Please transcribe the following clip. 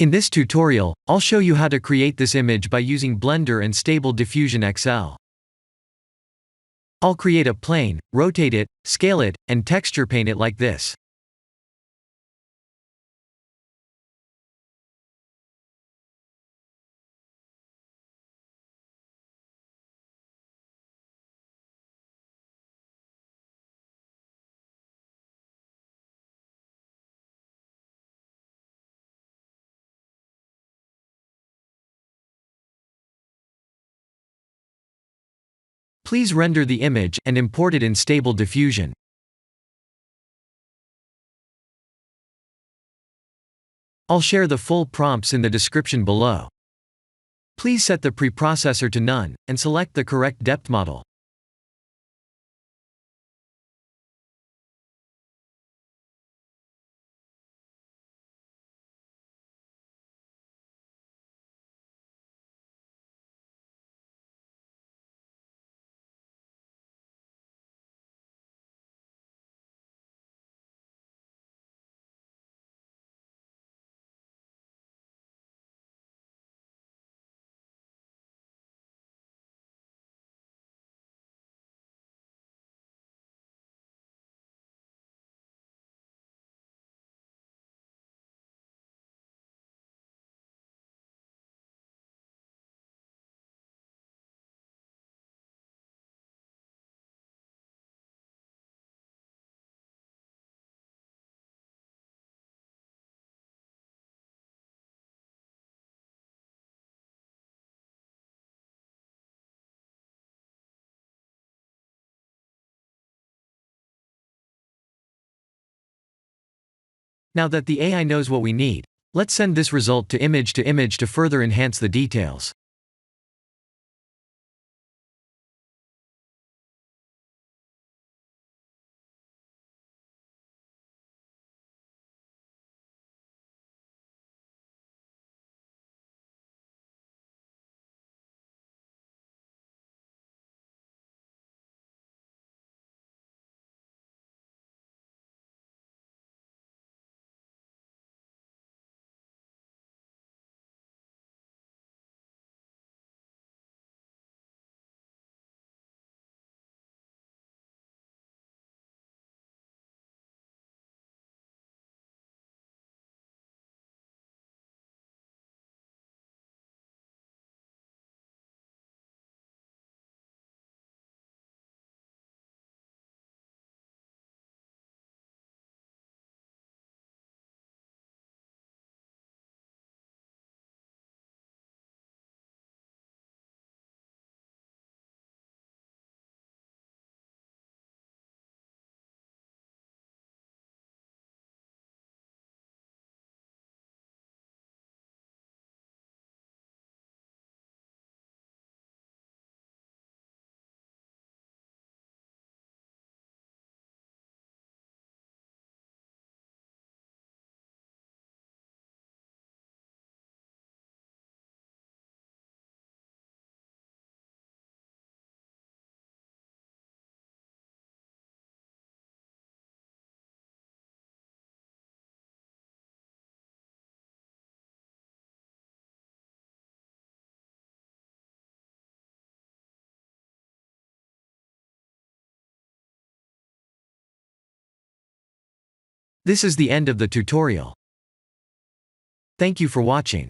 In this tutorial, I'll show you how to create this image by using Blender and Stable Diffusion XL. I'll create a plane, rotate it, scale it, and texture paint it like this. Please render the image and import it in Stable Diffusion. I'll share the full prompts in the description below. Please set the preprocessor to none, and select the correct depth model. Now that the AI knows what we need, let's send this result to image to further enhance the details. This is the end of the tutorial. Thank you for watching.